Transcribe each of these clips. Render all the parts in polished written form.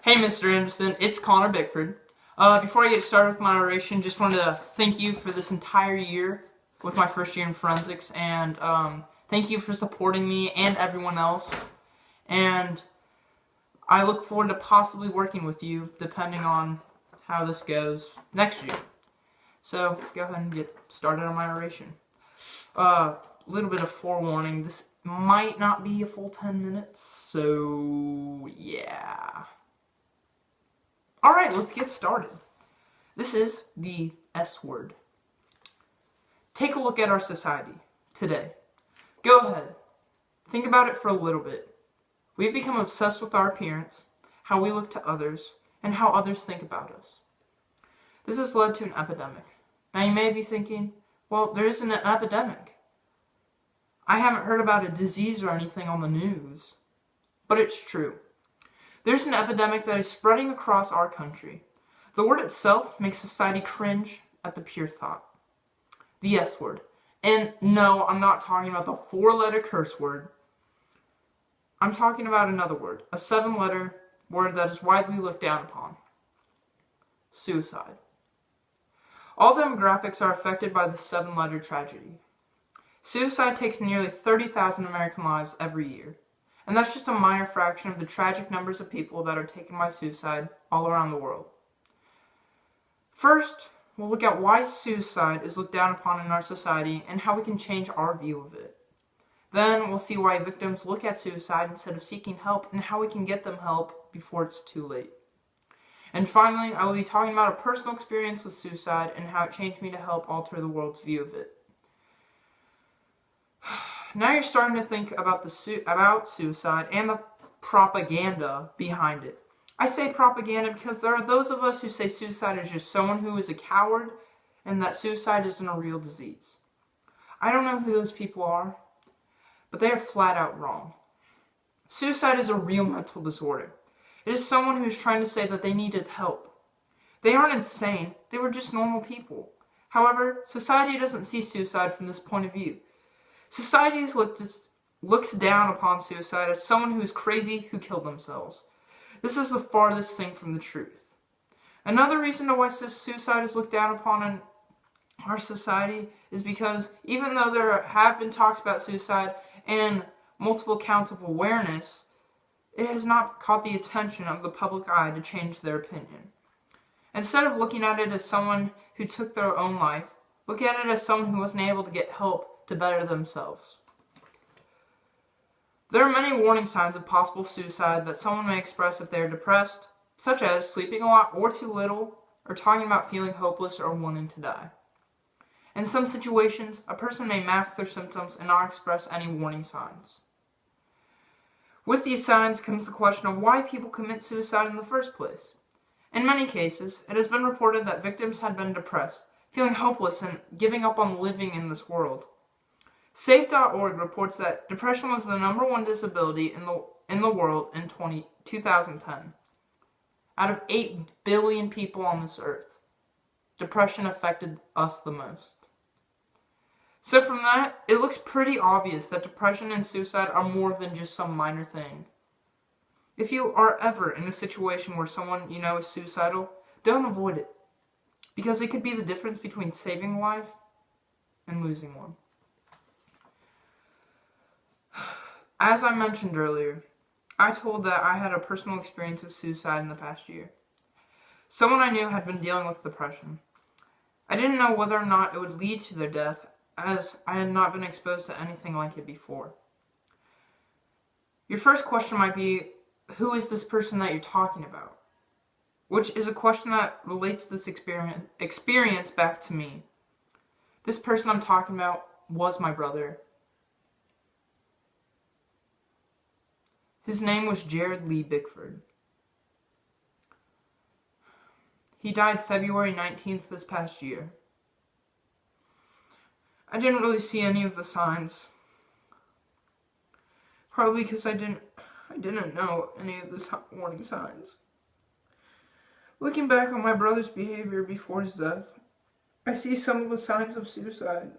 Hey, Mr. Anderson, it's Connor Bickford. Before I get started with my oration, just wanted to thank you for this entire year with my first year in forensics, and thank you for supporting me and everyone else. And I look forward to possibly working with you, depending on how this goes next year. So, go ahead and get started on my oration. A little bit of forewarning, this might not be a full 10 minutes, so yeah. Alright, let's get started. This is the S word. Take a look at our society today. Go ahead. Think about it for a little bit. We've become obsessed with our appearance, how we look to others, and how others think about us. This has led to an epidemic. Now you may be thinking, well, there isn't an epidemic. I haven't heard about a disease or anything on the news. But it's true. There's an epidemic that is spreading across our country. The word itself makes society cringe at the pure thought. The S word. And no, I'm not talking about the 4-letter curse word. I'm talking about another word, a 7-letter word that is widely looked down upon. Suicide. All demographics are affected by the 7-letter tragedy. Suicide takes nearly 30,000 American lives every year. And that's just a minor fraction of the tragic numbers of people that are taken by suicide all around the world. First, we'll look at why suicide is looked down upon in our society and how we can change our view of it. Then, we'll see why victims look at suicide instead of seeking help and how we can get them help before it's too late. And finally, I will be talking about a personal experience with suicide and how it changed me to help alter the world's view of it. Now you're starting to think about suicide and the propaganda behind it. I say propaganda because there are those of us who say suicide is just someone who is a coward and that suicide isn't a real disease. I don't know who those people are, but they are flat out wrong. Suicide is a real mental disorder. It is someone who is trying to say that they needed help. They aren't insane, they were just normal people. However, society doesn't see suicide from this point of view. Society looks down upon suicide as someone who is crazy who killed themselves. This is the farthest thing from the truth. Another reason why suicide is looked down upon in our society is because even though there have been talks about suicide and multiple counts of awareness, it has not caught the attention of the public eye to change their opinion. Instead of looking at it as someone who took their own life, look at it as someone who wasn't able to get help to better themselves. There are many warning signs of possible suicide that someone may express if they are depressed, such as sleeping a lot or too little, or talking about feeling hopeless or wanting to die. In some situations, a person may mask their symptoms and not express any warning signs. With these signs comes the question of why people commit suicide in the first place. In many cases, it has been reported that victims had been depressed, feeling hopeless and giving up on living in this world. Safe.org reports that depression was the #1 disability in the world in 2010. Out of 8 billion people on this earth, depression affected us the most. So from that, it looks pretty obvious that depression and suicide are more than just some minor thing. If you are ever in a situation where someone you know is suicidal, don't avoid it, because it could be the difference between saving a life and losing one. As I mentioned earlier, I told that I had a personal experience with suicide in the past year. Someone I knew had been dealing with depression. I didn't know whether or not it would lead to their death, as I had not been exposed to anything like it before. Your first question might be, who is this person that you're talking about? Which is a question that relates this experience back to me. This person I'm talking about was my brother. His name was Jared Lee Bickford. He died February 19th this past year. I didn't really see any of the signs. Probably because I didn't know any of the warning signs. Looking back on my brother's behavior before his death, I see some of the signs of suicide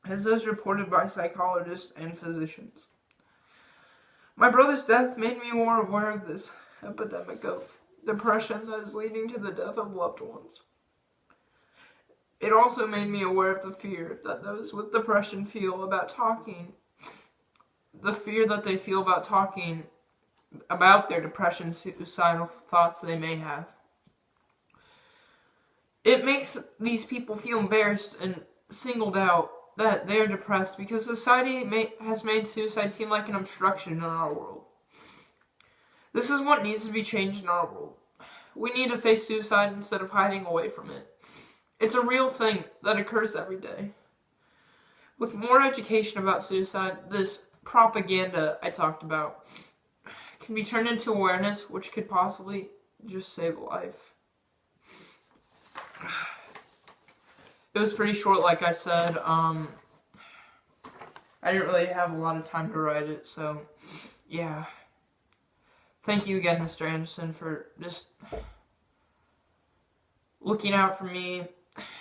as those reported by psychologists and physicians. My brother's death made me more aware of this, epidemic of depression that is leading to the death of loved ones. It also made me aware of the fear that those with depression feel about talking, the fear that they feel about talking about their depression, suicidal thoughts they may have. It makes these people feel embarrassed and singled out that they're depressed because society has made suicide seem like an obstruction in our world. This is what needs to be changed in our world. We need to face suicide instead of hiding away from it. It's a real thing that occurs every day. With more education about suicide, this propaganda I talked about can be turned into awareness, which could possibly just save a life. It was pretty short, like I said. I didn't really have a lot of time to write it, so yeah. Thank you again, Mr. Anderson, for just looking out for me,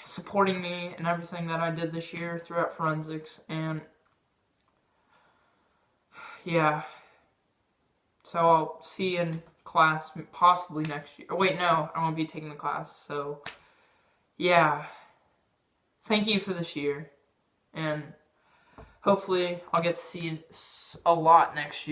supporting me, and everything that I did this year throughout forensics, and yeah. So I'll see you in class possibly next year. Oh, wait, no, I won't be taking the class, so yeah. Thank you for this year, and hopefully I'll get to see you a lot next year.